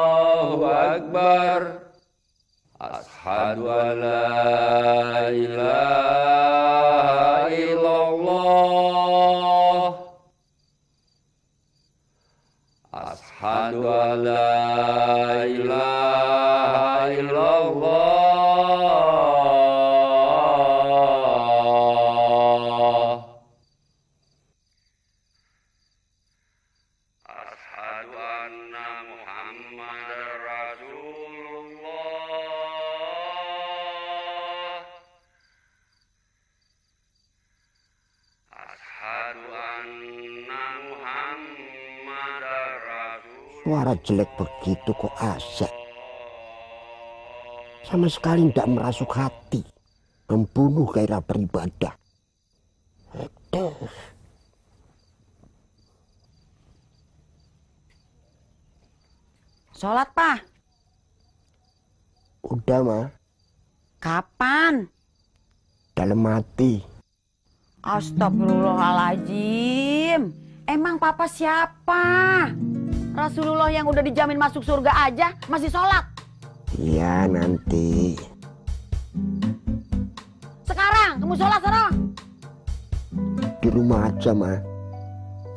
Allahu Akbar. Asyhadu an la ilaha illallah. Asyhadu an la ilaha illallah. Asyhadu anna Muhammadar Rasulullah. Asyhadu anna Muhammadar Rasulullah. Suara jelek begitu kok asik. Sama sekali tidak merasuk hati, membunuh gairah beribadah. Aduh. Sholat, Pak. Udah, Ma. Kapan? Dalam hati. Astagfirullahaladzim. Emang Papa siapa? Rasulullah yang udah dijamin masuk surga aja masih sholat. Iya, nanti. Sekarang kamu sholat sana. Di rumah aja, Ma.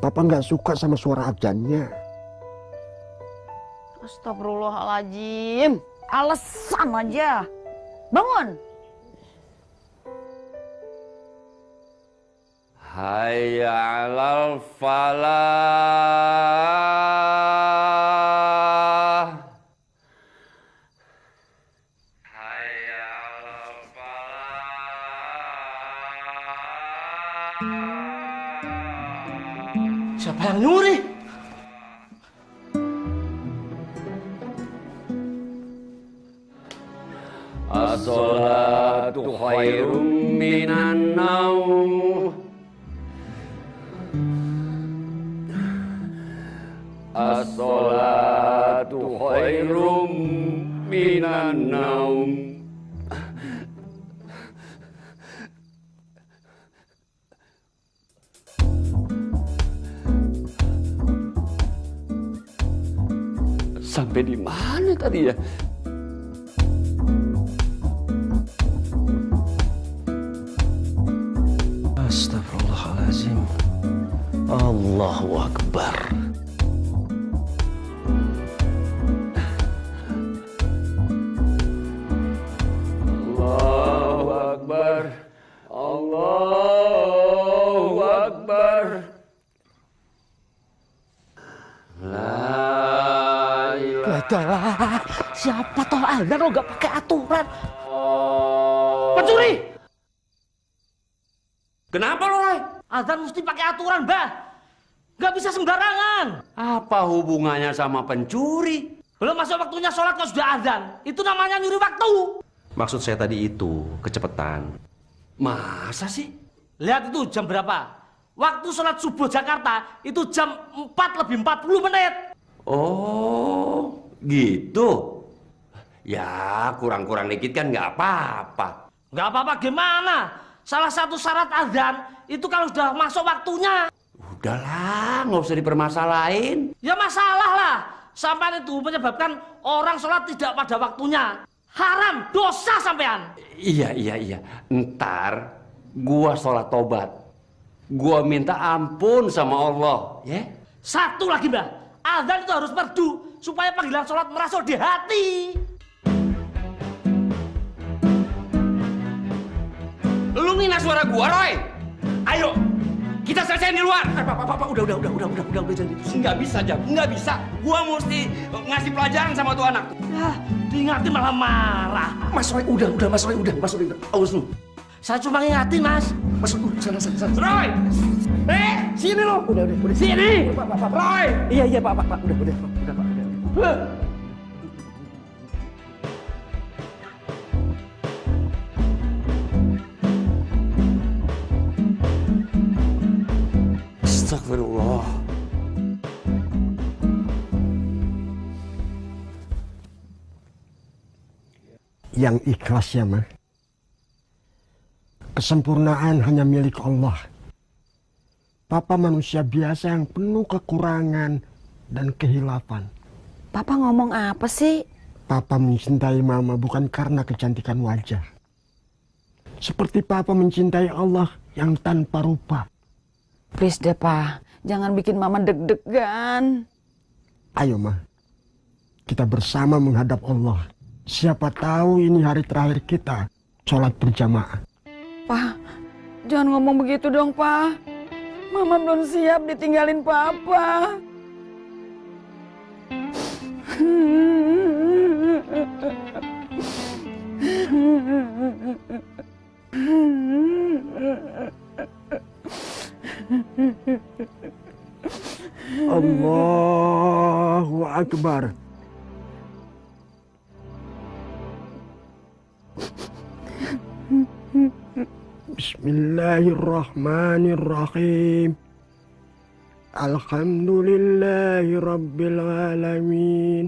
Papa nggak suka sama suara azannya. Astagfirullahaladzim. Alasan aja. Bangun. Hayya 'alal falah. Hayya 'alal falah. Siapa yang nyuri? As-salatu khairum minan naum. As-salatu khairum minan naum. Sampai di mana tadi ya? Astagfirullahaladzim. Allahu Akbar. Allahu Akbar. Allahu Akbar. La ilaha. Siapa toh azan lo gak pakai aturan? Pencuri! Kenapa lo, Roy? Azan mesti pakai aturan, Bah. Gak bisa sembarangan. Apa hubungannya sama pencuri? Belum masuk waktunya sholat kok sudah azan. Itu namanya nyuri waktu. Maksud saya tadi itu kecepatan. Masa sih? Lihat itu jam berapa? Waktu sholat subuh Jakarta itu jam 4:40. Oh, gitu. Ya, kurang-kurang dikit kan nggak apa-apa. Nggak apa-apa gimana? Salah satu syarat azan itu kalau sudah masuk waktunya. Udahlah, nggak usah dipermasalahin. Ya masalah lah. Sampai itu menyebabkan orang sholat tidak pada waktunya. Haram, dosa sampean. Iya. Ntar gua sholat tobat. Gua minta ampun sama Allah, ya. Satu lagi, Mbah. Azan itu harus merdu supaya panggilan sholat merasuk di hati. Lu ngina suara gua, Roy. Ayo, kita selesaiin di luar. Pak, udah jangan gitu. Nggak bisa, Jam. Nggak bisa. Gua mesti ngasih pelajaran sama tuh anak. Ya, diingatin malah marah. Mas Roy, udah, Mas Roy, awas lu. Saya cuma ngingatin, Mas. Mas Roy, sana. Roy! Sini lo. Udah. Sini. Pak. Roy. Iya, Pak, udah, Pak. Astagfirullah. Yang ikhlas ya, Ma. Kesempurnaan hanya milik Allah. Papa manusia biasa yang penuh kekurangan dan kehilafan. Papa ngomong apa sih? Papa mencintai Mama bukan karena kecantikan wajah. Seperti Papa mencintai Allah yang tanpa rupa. Please deh, Pa. Jangan bikin Mama deg-degan. Ayo, Ma. Kita bersama menghadap Allah. Siapa tahu ini hari terakhir kita sholat berjamaah. Pa, jangan ngomong begitu dong, Pa. Mama belum siap ditinggalin Papa. Allahu Akbar. Bismillahirrahmanirrahim. Alhamdulillahi Rabbil Alamin.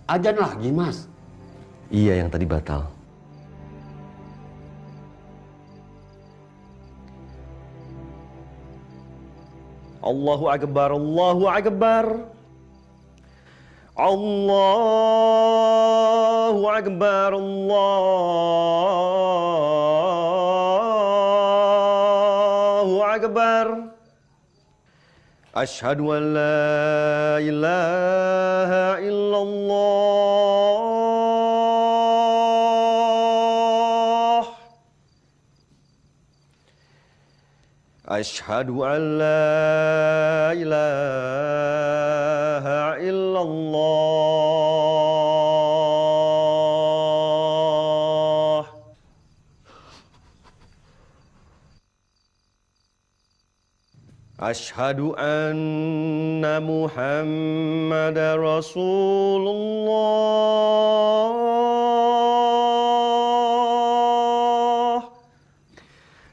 Azan lagi, Mas. Iya, yang tadi batal. Allahu Akbar, Allahu Akbar. Allahu Akbar, Allahu Akbar. Asyhadu an la ilaha illallah. Asyhadu an la ilaha illallah. Asyhadu anna Muhammadar Rasulullah.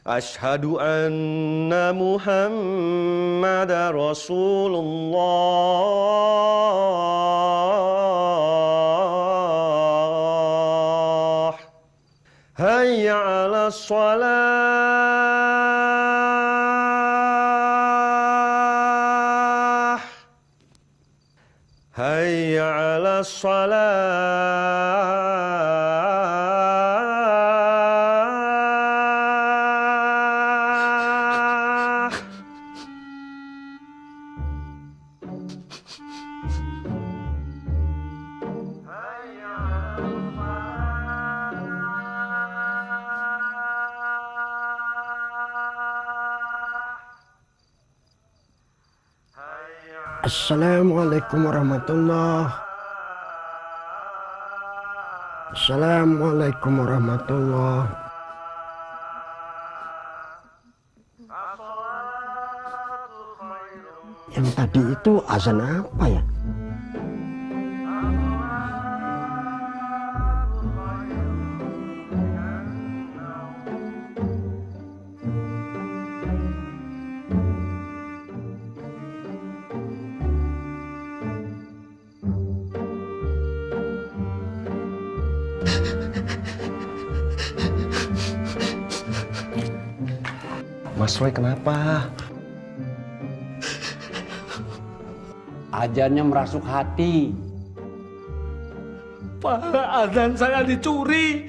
Asyhadu anna Muhammadar Rasulullah. Hayya 'alas shalah. Hayya 'alas shalah. Assalamualaikum warahmatullahi. Assalamualaikum warahmatullahi. Yang tadi itu azan apa ya? Mas Roy kenapa? Azannya merasuk hati. Pak, azan saya dicuri.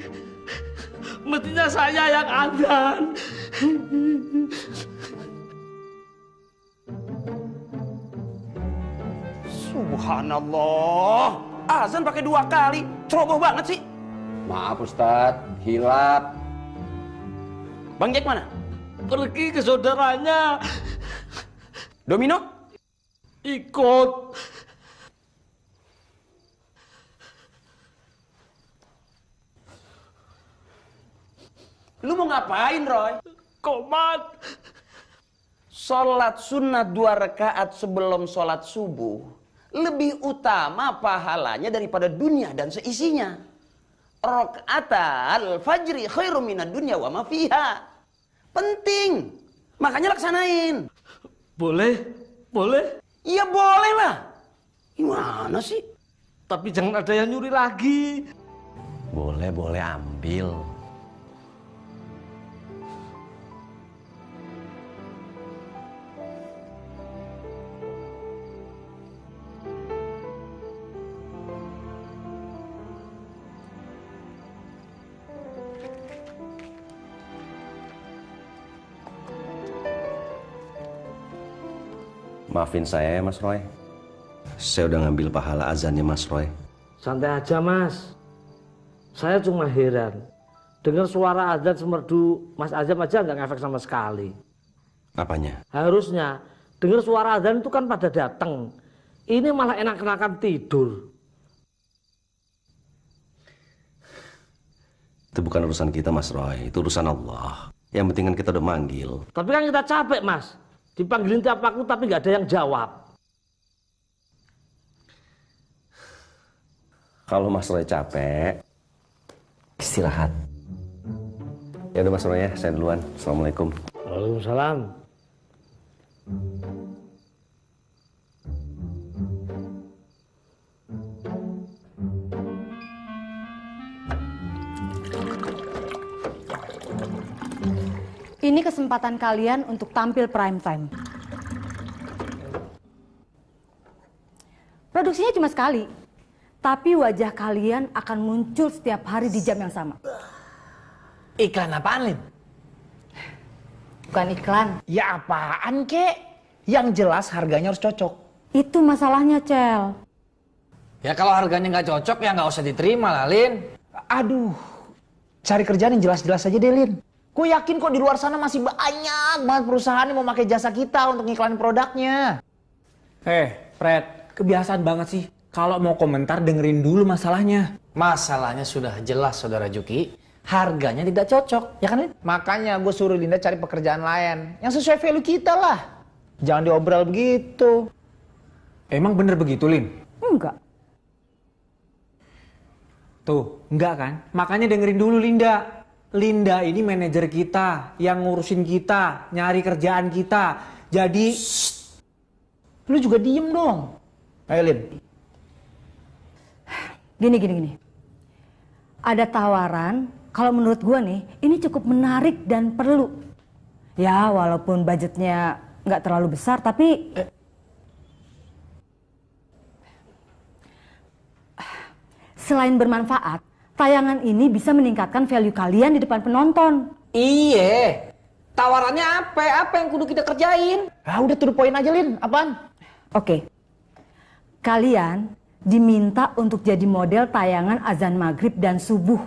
Mestinya saya yang azan. Subhanallah. Azan pakai 2 kali. Ceroboh banget sih. Maaf Ustadz, hilap. Bang Jack mana? Pergi ke saudaranya. Domino? Ikut. Lu mau ngapain, Roy? Komat. Sholat sunat 2 rakaat sebelum sholat subuh lebih utama pahalanya daripada dunia dan seisinya. Rakaatal fajri khairum minad dunya wa ma fiha. Penting. Makanya laksanain. Boleh. Boleh? Iya boleh lah. Gimana sih? Tapi jangan ada yang nyuri lagi. Boleh, boleh ambil. Maafin saya ya Mas Roy. Saya udah ngambil pahala azannya Mas Roy. Santai aja Mas. Saya cuma heran. Dengar suara azan semerdu Mas Azam aja nggak ngefek sama sekali. Apanya? Harusnya dengar suara azan itu kan pada datang. Ini malah enak-enakan tidur. Itu bukan urusan kita Mas Roy. Itu urusan Allah. Yang penting kan kita udah manggil. Tapi kan kita capek Mas. Dipanggilin tiap waktu tapi nggak ada yang jawab. Kalau Mas Roy capek, istirahat. Ya udah Mas Roy ya, saya duluan. Assalamualaikum. Waalaikumsalam. Ini kesempatan kalian untuk tampil prime time. Produksinya cuma sekali, tapi wajah kalian akan muncul setiap hari di jam yang sama. Iklan apaan, Lin? Bukan iklan. Ya apaan, kek? Yang jelas harganya harus cocok. Itu masalahnya, Cel. Ya kalau harganya nggak cocok ya nggak usah diterima lah, Lin. Aduh, cari kerjaan yang jelas-jelas aja deh, Lin. Gue yakin kok di luar sana masih banyak banget perusahaan yang mau pakai jasa kita untuk ngiklanin produknya. Fred, kebiasaan banget sih. Kalau mau komentar dengerin dulu masalahnya. Masalahnya sudah jelas, Saudara Juki. Harganya tidak cocok, ya kan, Lin? Makanya gue suruh Linda cari pekerjaan lain yang sesuai value kita lah. Jangan diobral begitu. Emang bener begitu, Lin? Enggak. Tuh, enggak kan? Makanya dengerin dulu Linda. Linda ini manajer kita, yang ngurusin kita, nyari kerjaan kita. Jadi... Lu juga diem dong. Ayo, Lin. Gini. Ada tawaran, kalau menurut gua nih, ini cukup menarik dan perlu. Ya, walaupun budgetnya nggak terlalu besar, tapi... Selain bermanfaat, tayangan ini bisa meningkatkan value kalian di depan penonton. Iya. Tawarannya apa? Apa yang kudu kita kerjain? Ah, udah to the point aja, Lin. Apaan? Oke. Kalian diminta untuk jadi model tayangan azan maghrib dan subuh.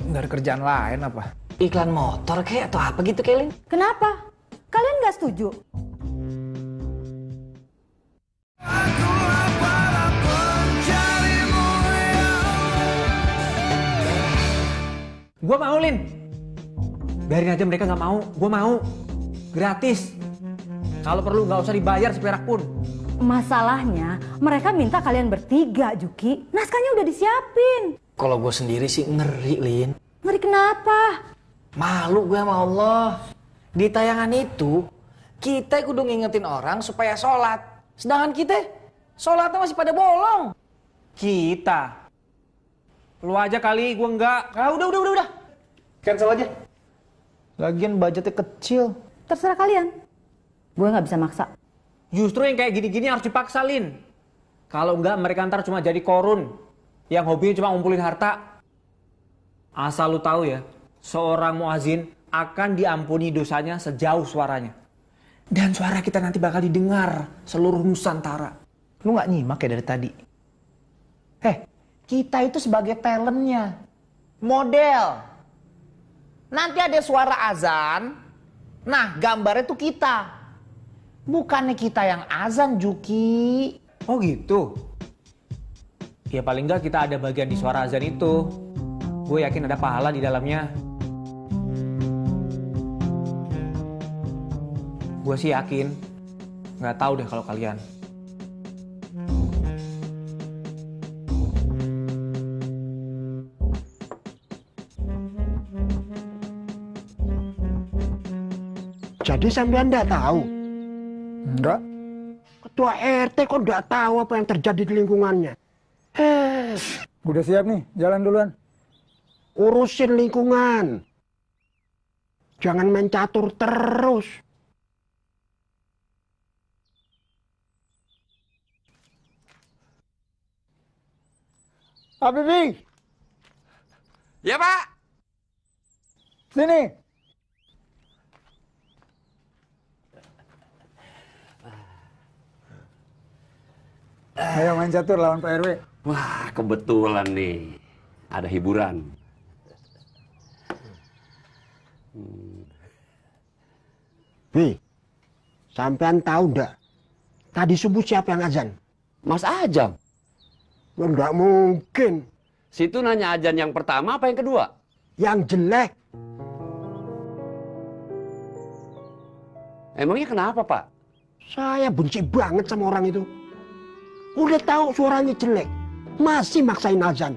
Nggak ada kerjaan lain apa? Iklan motor kayak atau apa gitu, Lin? Kenapa? Kalian nggak setuju? Gua mau, Lin. Biarin aja mereka nggak mau. Gua mau. Gratis. Kalau perlu nggak usah dibayar seperak pun. Masalahnya, mereka minta kalian bertiga, Juki. Naskahnya udah disiapin. Kalau gue sendiri sih ngeri, Lin. Ngeri kenapa? Malu gue sama Allah. Di tayangan itu, kita kudu ngingetin orang supaya sholat. Sedangkan kita, sholatnya masih pada bolong. Kita. Lu aja kali, gua enggak. Ah, udah. Cancel aja. Lagian budgetnya kecil. Terserah kalian. Gue nggak bisa maksa. Justru yang kayak gini-gini harus dipaksa, Lin. Kalau enggak mereka ntar cuma jadi korun. Yang hobinya cuma ngumpulin harta. Asal lu tahu ya, seorang muazin akan diampuni dosanya sejauh suaranya. Dan suara kita nanti bakal didengar seluruh Nusantara. Lu nggak nyimak ya dari tadi? Kita itu sebagai talentnya. Model. Nanti ada suara azan. Nah, gambarnya tuh kita. Bukannya kita yang azan, Juki. Oh gitu? Ya paling enggak kita ada bagian di suara azan itu. Gue yakin ada pahala di dalamnya. Gue sih yakin. Nggak tahu deh kalau kalian. Jadi sampean enggak tahu? Enggak. Ketua RT kok enggak tahu apa yang terjadi di lingkungannya? Udah siap nih, jalan duluan. Urusin lingkungan. Jangan main catur terus. Pak Bibi, Ya, Pak. sini. Ayo main catur lawan Pak RW. Wah, kebetulan nih. Ada hiburan. Bi, sampean tahu enggak? Tadi subuh siapa yang azan? Mas Ajam. Enggak mungkin. Situ nanya ajan yang pertama apa yang kedua? Yang jelek. Emangnya kenapa, Pak? Saya benci banget sama orang itu. Udah tahu suaranya jelek, masih maksain azan.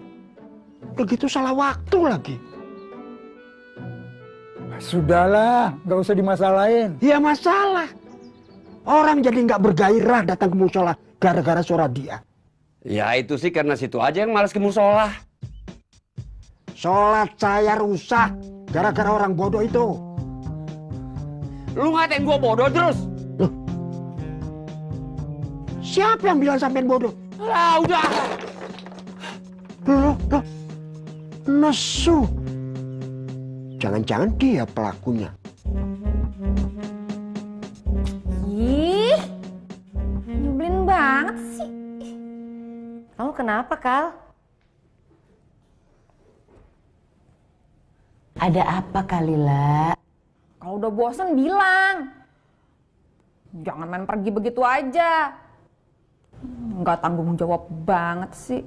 Begitu salah waktu lagi. Sudahlah, nggak usah dimasalahin. Ya masalah. Orang jadi nggak bergairah datang ke musola gara-gara suara dia. Ya itu sih karena situ aja yang malas ke musola. Sholat saya rusak gara-gara orang bodoh itu. Lu ngatain gua bodoh terus? Loh. Siapa yang bilang sampean bodoh? Lah udah. Loh. Nesu. Jangan-jangan dia pelakunya. Ih, nyebelin banget sih. Kamu kenapa, Kal? Ada apa Kalila? Kalau udah bosen bilang. Jangan main pergi begitu aja. Nggak tanggung jawab banget sih.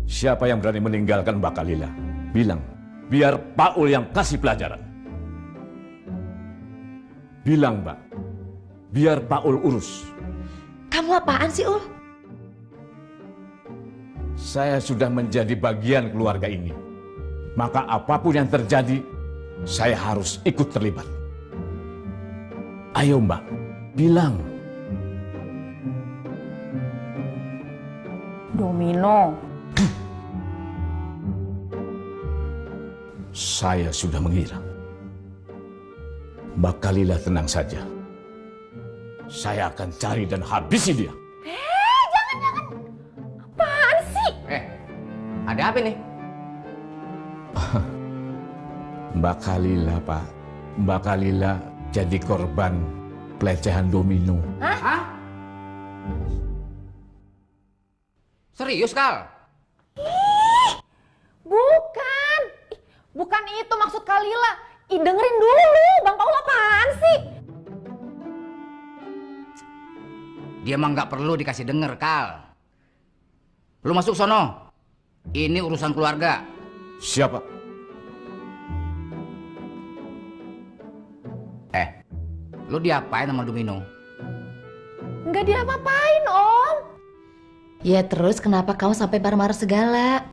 Siapa yang berani meninggalkan Mbak Kalila? Bilang, biar Pak Ul yang kasih pelajaran. Bilang, Mbak, biar Pak Ul urus. Kamu apaan sih, Ul? Saya sudah menjadi bagian keluarga ini. Maka apapun yang terjadi, saya harus ikut terlibat. Ayo, Mbak, bilang. Domino. Saya sudah mengira. Mbak Kalila tenang saja. Saya akan cari dan habisi dia. Jangan. Apaan sih? Ada apa nih? Mbak Kalila, Pak. Mbak Kalila jadi korban pelecehan Domino. Hah? Serius, Kal? Bukan itu maksud Kalila. Ih, dengerin dulu, Bang Paul apaan sih? Dia mah nggak perlu dikasih denger, Kal. Lu masuk sono. Ini urusan keluarga. Siapa? Lu diapain sama Domino? Nggak diapa-apain, Om. Ya terus kenapa kamu sampai marah-marah segala?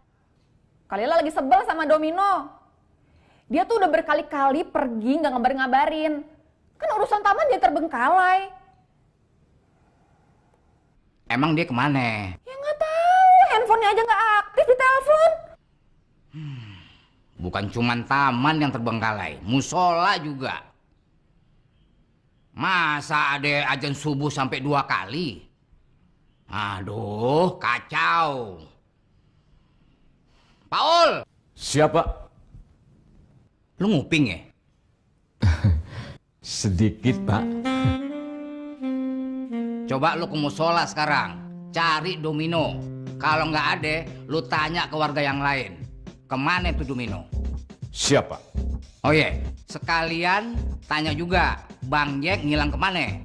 Kalila lagi sebel sama Domino. Dia tuh udah berkali-kali pergi nggak ngabarin-ngabarin. Kan urusan taman dia terbengkalai. Emang dia kemana? Ya nggak tahu, handphonenya aja nggak aktif di telepon. Bukan cuman taman yang terbengkalai, musola juga. Masa ada azan subuh sampai 2 kali? Aduh, kacau. Paul! Siapa? Lu nguping ya? Sedikit, Pak. Coba lu ke musola sekarang, cari Domino. Kalau nggak ada, lu tanya ke warga yang lain. Kemana tuh Domino? Siapa? Oh iya, sekalian tanya juga, Bang Jack ngilang kemana?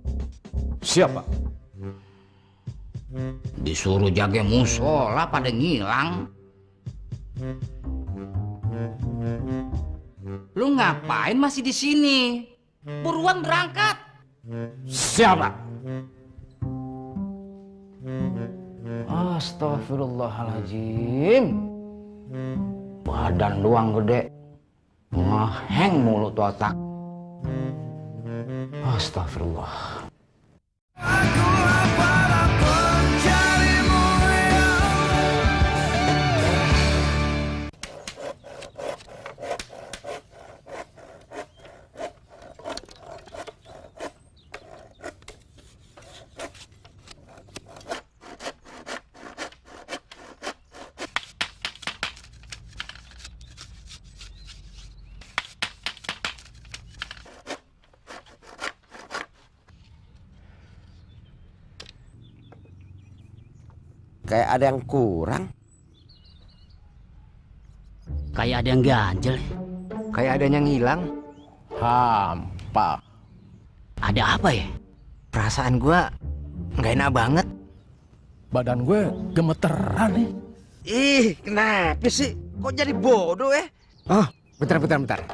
Siapa? Disuruh jaga musola pada ngilang. Lu ngapain masih di sini? Buruan berangkat. Siapa? Astagfirullahaladzim. Badan doang gede, ngeheng mulu tuh otak. Astagfirullah. Kayak ada yang kurang. Kayak ada yang ganjel. Kayak ada yang hilang. Hampa. Ada apa ya? Perasaan gua nggak enak banget. Badan gue gemeteran nih. Ih, kenapa sih? Kok jadi bodoh ya? Oh, bentar.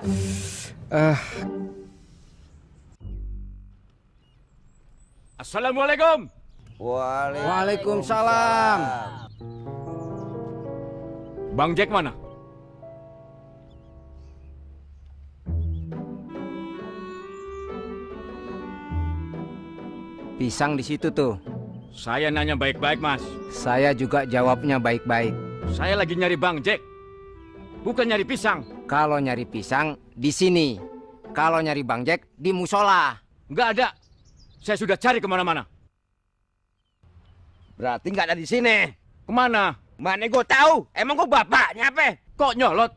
Assalamualaikum. Waalaikumsalam. Bang Jack mana? Pisang di situ tuh. Saya nanya baik-baik, Mas. Saya juga jawabnya baik-baik. Saya lagi nyari Bang Jack. Bukan nyari pisang. Kalau nyari pisang di sini. Kalau nyari Bang Jack di musola. Nggak ada. Saya sudah cari kemana-mana. Berarti nggak ada di sini. Kemana? Mana gue tahu? Emang gue bapaknya apa? Kok nyolot?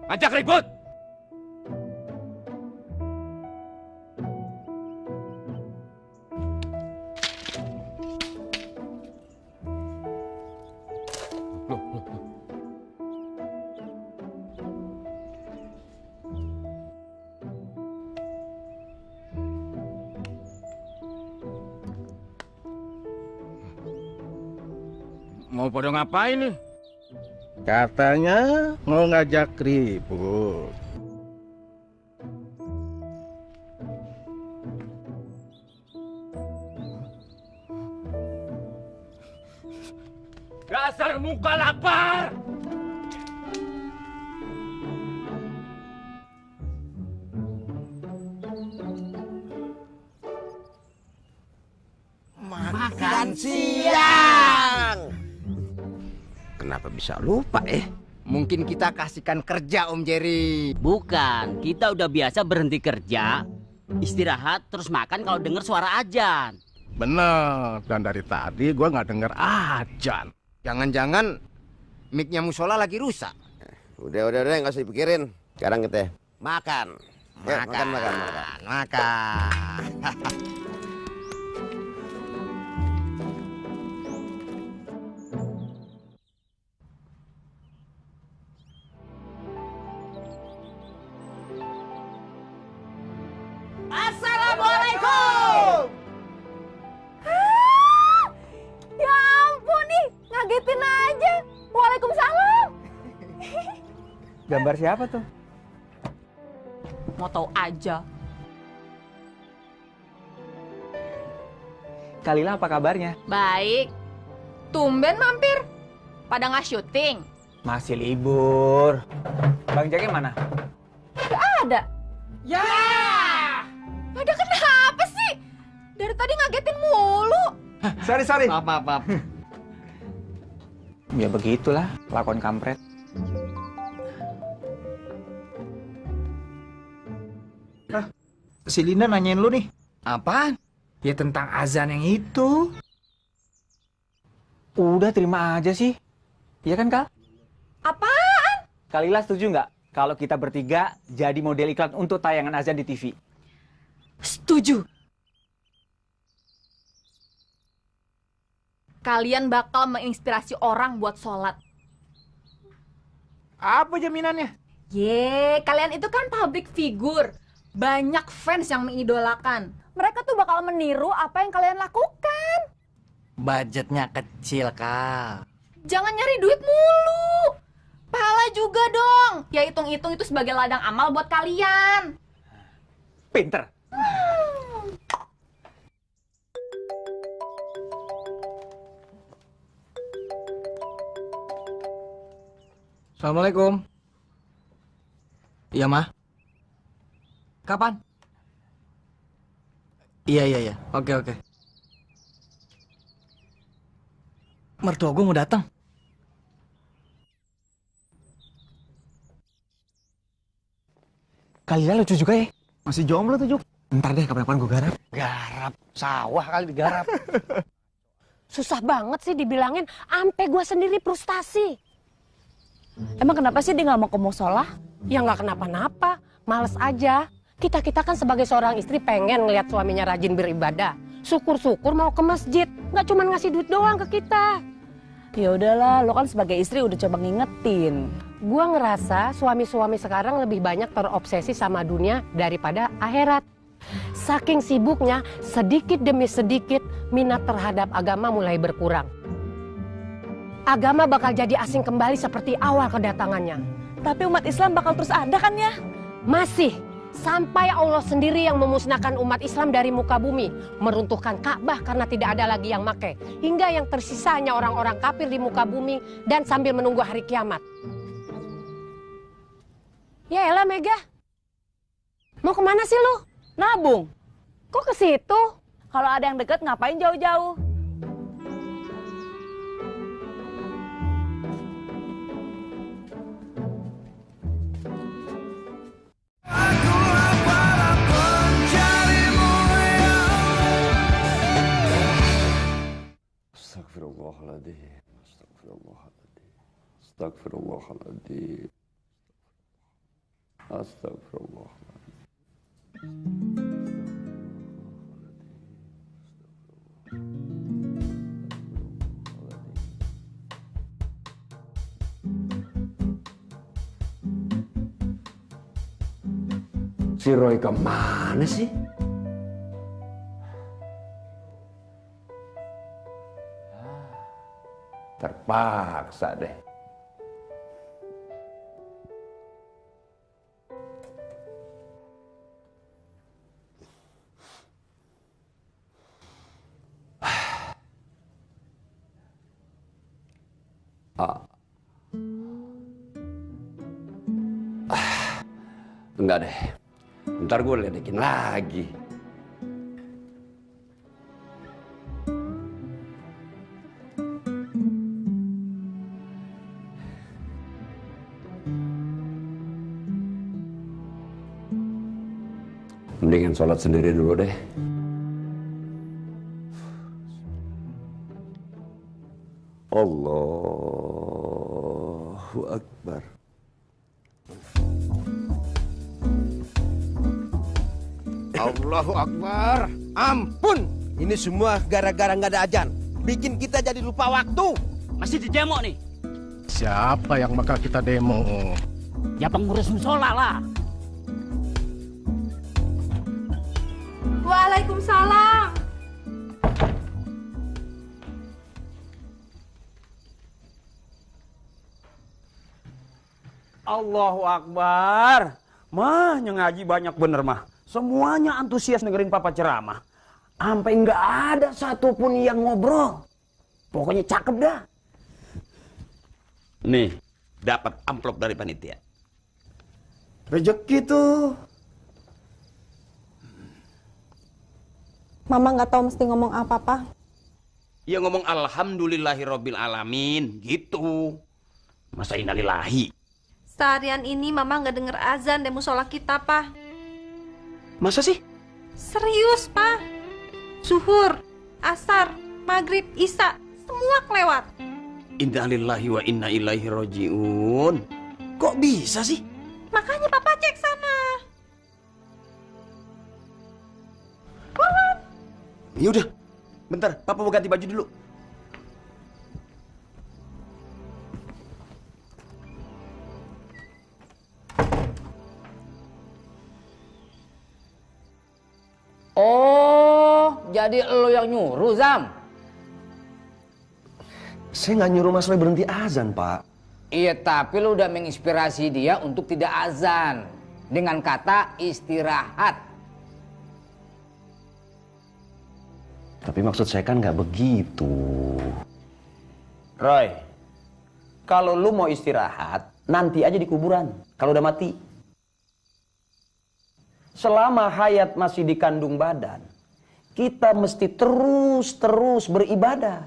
Ngajak ribut? Mau pada ngapain nih? Katanya mau ngajak ribut. Dasar muka lapar! Makan siang. Kenapa bisa lupa Mungkin kita kasihkan kerja Om Jerry. Bukan, kita udah biasa berhenti kerja, istirahat terus makan kalau dengar suara azan. Bener, dan dari tadi gue nggak denger azan. Jangan-jangan mic-nya musola lagi rusak. Udah, nggak usah dipikirin. Sekarang kita makan. Makan. Assalamualaikum. Ya ampun nih, ngagetin aja. Waalaikumsalam. Gambar siapa tuh? Mau tahu aja. Kalila apa kabarnya? Baik. Tumben mampir. Pada nggak syuting? Masih libur. Bang Jacknya mana? Nggak ada. Ya. Pada kenapa sih? Dari tadi ngagetin mulu. Sorry. Maaf. Ya begitulah, lakon kampret. Si Linda nanyain lu nih. Apaan? Ya tentang azan yang itu. Udah terima aja sih. Iya kan, Kal? Apaan? Kalila setuju nggak kalau kita bertiga jadi model iklan untuk tayangan azan di TV? Setuju. Kalian bakal menginspirasi orang buat sholat. Apa jaminannya? Kalian itu kan public figure. Banyak fans yang mengidolakan. Mereka tuh bakal meniru apa yang kalian lakukan. Budgetnya kecil, Kak. Jangan nyari duit mulu. Pahala juga dong. Ya hitung-hitung itu sebagai ladang amal buat kalian. Pinter. Assalamualaikum. Iya, Ma. Kapan? Iya. Oke. Mertua gue mau datang. Kalian lucu juga ya. Masih jomblo tuh, Juk. Ntar deh, kapan-kapan gue garap. Garap, sawah kali digarap. Susah banget sih dibilangin, ampe gue sendiri frustasi. Emang kenapa sih dia nggak mau ke musola? Ya nggak kenapa-napa, males aja. Kita kan sebagai seorang istri pengen ngelihat suaminya rajin beribadah. Syukur-syukur mau ke masjid, nggak cuma ngasih duit doang ke kita. Ya udahlah, lo kan sebagai istri udah coba ngingetin. Gua ngerasa suami-suami sekarang lebih banyak terobsesi sama dunia daripada akhirat. Saking sibuknya, sedikit demi sedikit minat terhadap agama mulai berkurang. Agama bakal jadi asing kembali seperti awal kedatangannya. Tapi umat Islam bakal terus ada kan ya? Masih, sampai Allah sendiri yang memusnahkan umat Islam dari muka bumi, meruntuhkan Ka'bah karena tidak ada lagi yang make, hingga yang tersisa hanya orang-orang kafir di muka bumi dan sambil menunggu hari kiamat. Ya elah Mega, mau kemana sih lu? Nabung. Kok ke situ? Kalau ada yang deket ngapain jauh-jauh? Astagfirullahaladzim. Astagfirullahaladzim. Astagfirullahaladzim. Si Roy kemana sih? Terpaksa deh. Enggak deh. Ntar gue ledekin lagi. Mendingan sholat sendiri dulu deh. Allahu Akbar. Allahu Akbar. Ampun, ini semua gara-gara nggak ada azan. Bikin kita jadi lupa waktu. Masih di demo nih. Siapa yang bakal kita demo? Ya pengurus musola lah. Waalaikumsalam. Allahu Akbar. Mah, yang ngaji banyak bener mah. Semuanya antusias dengerin papa ceramah. Sampai nggak ada satupun yang ngobrol. Pokoknya cakep dah. Nih, dapat amplop dari panitia. Rezeki tuh. Mama nggak tahu mesti ngomong apa, Pak. Ya ngomong alhamdulillahirabbil alamin gitu. Masa innalillahi. Seharian ini Mama nggak denger azan di musola kita, Pak. Masa sih? Serius, Pak. Zuhur, asar, maghrib, isya, semua kelewat. Innalillahi wa inna ilaihi rajiun. Kok bisa sih? Makanya Papa cek sana. Yaudah, bentar, Papa mau ganti baju dulu. Oh, jadi lo yang nyuruh, Zam? Saya nggak nyuruh Mas Roy berhenti azan, Pak. Iya, tapi lo udah menginspirasi dia untuk tidak azan. Dengan kata istirahat. Tapi maksud saya kan nggak begitu. Roy, kalau lu mau istirahat, nanti aja di kuburan. Kalau udah mati. selama hayat masih dikandung badan, kita mesti terus beribadah,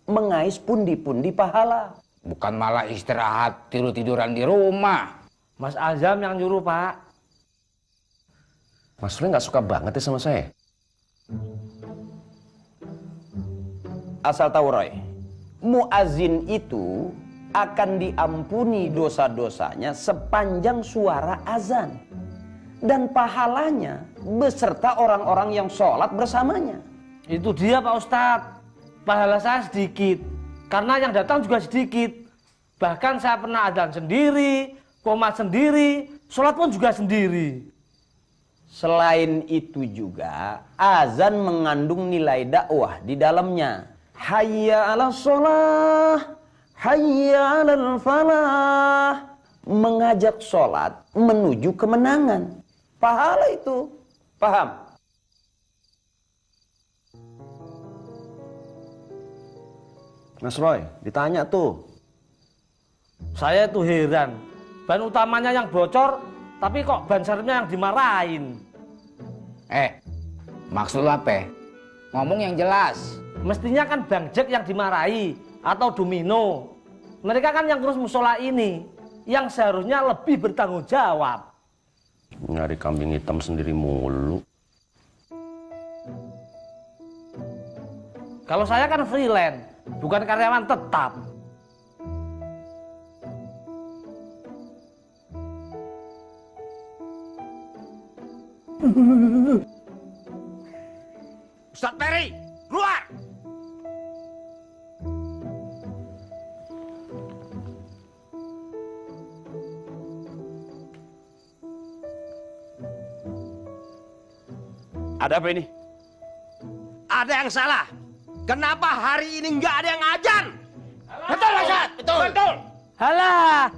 mengais pundi-pundi pahala. Bukan malah istirahat tidur-tiduran di rumah. Mas Azam yang nyuruh, Pak. Mas Roy nggak suka banget ya sama saya. Asal tahu Roy, muazin itu akan diampuni dosa-dosanya sepanjang suara azan. Dan pahalanya beserta orang-orang yang sholat bersamanya. Itu dia Pak Ustadz. Pahala saya sedikit. Karena yang datang juga sedikit. Bahkan saya pernah azan sendiri, qomat sendiri, sholat pun juga sendiri. Selain itu juga, azan mengandung nilai dakwah di dalamnya. Hayya 'alas sholah, hayya 'alal falah. Mengajak sholat menuju kemenangan. Pahala itu. Paham? Mas Roy, ditanya tuh. Saya tuh heran. Ban utamanya yang bocor, tapi kok ban serepnya yang dimarahin. Maksud lo apa? Ngomong yang jelas. Mestinya kan Bang Jack yang dimarahi, atau Domino. Mereka kan yang ngurus musola ini, yang seharusnya lebih bertanggung jawab. Nyari kambing hitam sendiri mulu. Kalau saya kan freelance, bukan karyawan tetap. Ustaz Peri, keluar! Ada apa ini? Ada yang salah. Kenapa hari ini nggak ada yang azan? Betul, Ustaz. Betul. Halah,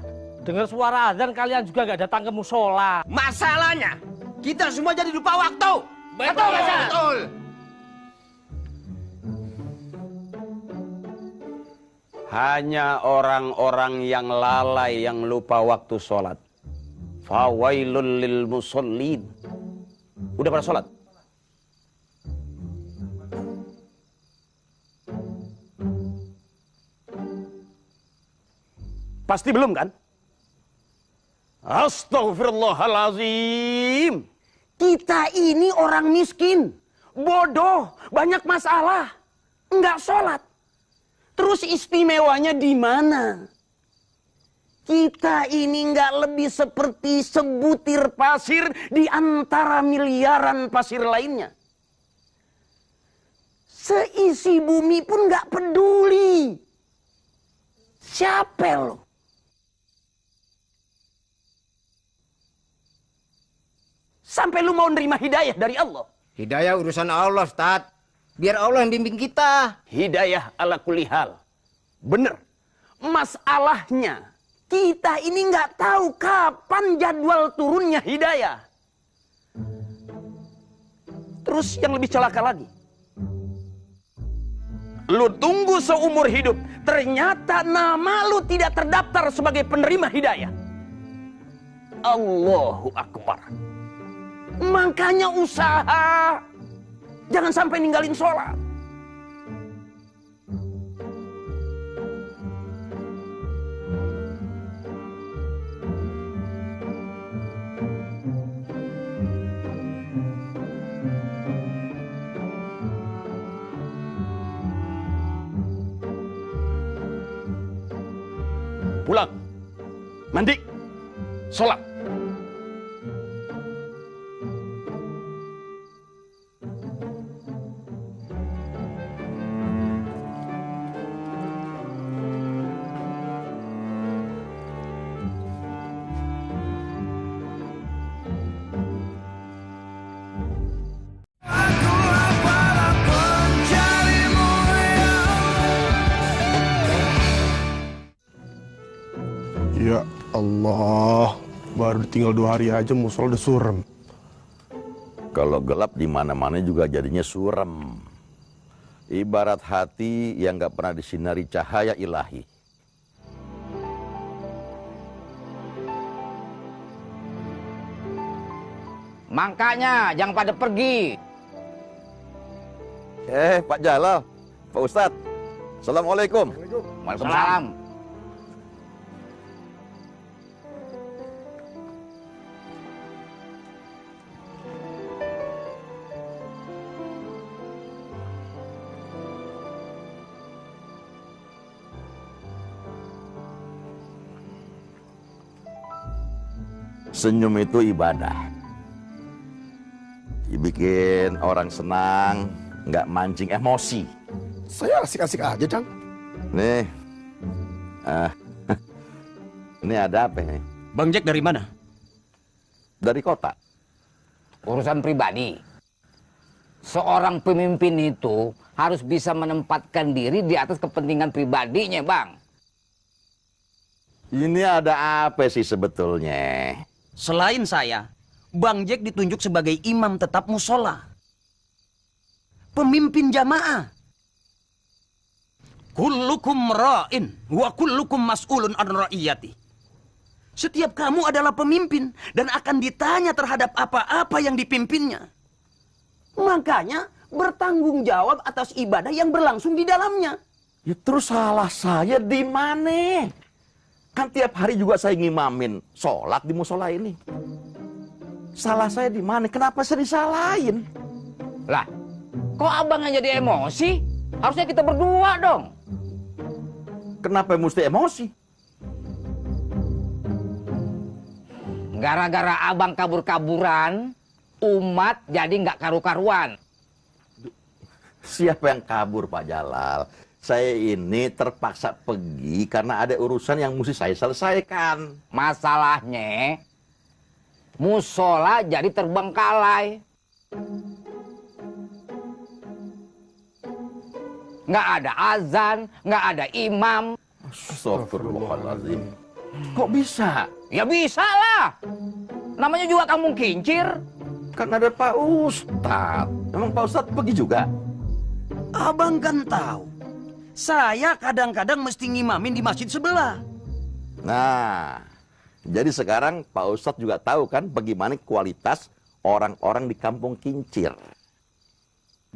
dengar suara azan kalian juga nggak datang ke musola. Masalahnya, kita semua jadi lupa waktu. Betul, Ustaz. Betul. Hanya orang-orang yang lalai yang lupa waktu sholat. Fawailul lil musallin. Udah pada sholat? Pasti belum kan? Astaghfirullahalazim. Kita ini orang miskin, bodoh, banyak masalah, enggak sholat. Terus istimewanya di mana? Kita ini enggak lebih seperti sebutir pasir di antara miliaran pasir lainnya. Seisi bumi pun enggak peduli. Siapa lo? Sampai lu mau nerima hidayah dari Allah. Hidayah urusan Allah, Ustaz. Biar Allah yang bimbing kita. Hidayah ala kulli hal. Bener. Masalahnya, kita ini nggak tahu kapan jadwal turunnya hidayah. Terus yang lebih celaka lagi. Lu tunggu seumur hidup. Ternyata nama lu tidak terdaftar sebagai penerima hidayah. Allahu Akbar. Makanya usaha. Jangan sampai ninggalin sholat. Pulang. Mandi. Sholat. Ya Allah, baru tinggal 2 hari aja musola udah surem. Kalau gelap di mana-mana juga jadinya suram. Ibarat hati yang gak pernah disinari cahaya ilahi. Makanya jangan pada pergi. Pak Jalal, Pak Ustadz. Assalamualaikum. Waalaikumsalam. Senyum itu ibadah. Dibikin orang senang, nggak mancing emosi. Saya asik-asik aja, Cang. Nih, ini ada apa ini? Bang Jack dari mana? Dari kota. Urusan pribadi. Seorang pemimpin itu harus bisa menempatkan diri di atas kepentingan pribadinya, Bang. Ini ada apa sih sebetulnya? Selain saya, Bang Jack ditunjuk sebagai imam tetap musola. Pemimpin jamaah. Kullukum ra'in wa kullukum mas'ulun an ra'iyati. Setiap kamu adalah pemimpin dan akan ditanya terhadap apa-apa yang dipimpinnya. Makanya bertanggung jawab atas ibadah yang berlangsung di dalamnya. Ya terus salah saya di mana? Kan tiap hari juga saya ngimamin sholat di musola ini. Salah saya di mana? Kenapa saya disalahin? Lah, kok abang yang jadi emosi? Harusnya kita berdua dong. Kenapa mesti emosi? Gara-gara abang kabur-kaburan, umat jadi nggak karu-karuan. Siapa yang kabur, Pak Jalal? Saya ini terpaksa pergi karena ada urusan yang mesti saya selesaikan. Masalahnya, musola jadi terbengkalai. Nggak ada azan, nggak ada imam. Astagfirullahaladzim. Kok bisa? Ya bisa lah. Namanya juga kampung kincir. Kan ada Pak Ustadz. Emang Pak Ustadz pergi juga? Abang kan tahu. Saya kadang-kadang mesti ngimamin di masjid sebelah. Nah, jadi sekarang Pak Ustadz juga tahu kan bagaimana kualitas orang-orang di kampung kincir.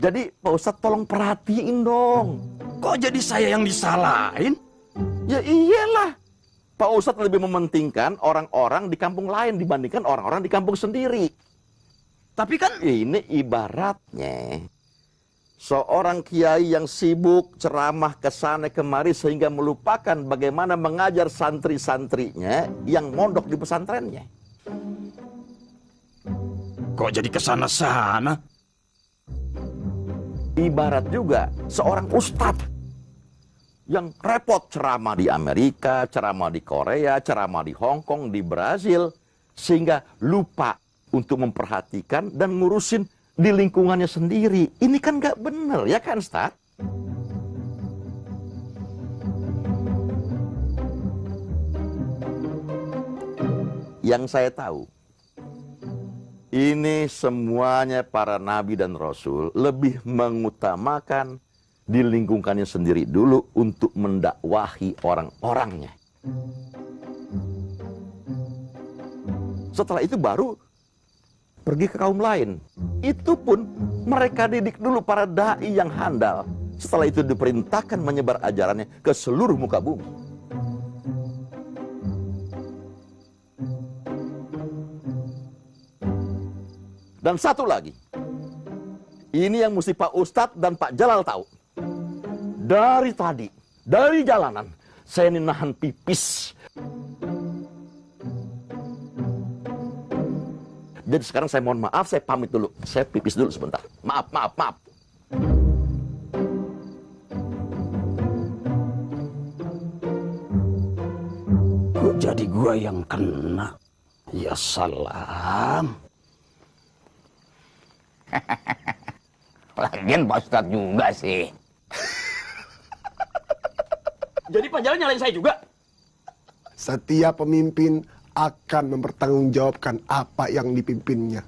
Jadi Pak Ustadz tolong perhatiin dong. Kok jadi saya yang disalahin? Ya iyalah. Pak Ustadz lebih mementingkan orang-orang di kampung lain dibandingkan orang-orang di kampung sendiri. Tapi kan ini ibaratnya seorang kiai yang sibuk ceramah ke sana kemari sehingga melupakan bagaimana mengajar santri-santrinya yang mondok di pesantrennya. Kok jadi kesana-sana? Ibarat juga seorang ustadz yang repot ceramah di Amerika, ceramah di Korea, ceramah di Hong Kong, di Brazil, sehingga lupa untuk memperhatikan dan ngurusin di lingkungannya sendiri. Ini kan nggak bener, ya kan, Ustaz? Yang saya tahu, ini semuanya para nabi dan rasul lebih mengutamakan di lingkungannya sendiri dulu untuk mendakwahi orang-orangnya. Setelah itu baru pergi ke kaum lain. Itu pun mereka didik dulu para dai yang handal. Setelah itu diperintahkan menyebar ajarannya ke seluruh muka bumi. Dan satu lagi, ini yang mesti Pak Ustadz dan Pak Jalal tahu. Dari tadi, dari jalanan, saya ini nahan pipis. Jadi sekarang saya mohon maaf, saya pamit dulu. Saya pipis dulu sebentar. Maaf. Kok jadi gua yang kena? Ya salam. Lagian Pak Ustadz juga sih. Jadi Pak Jalal nyalain saya juga? Setiap pemimpin akan mempertanggungjawabkan apa yang dipimpinnya.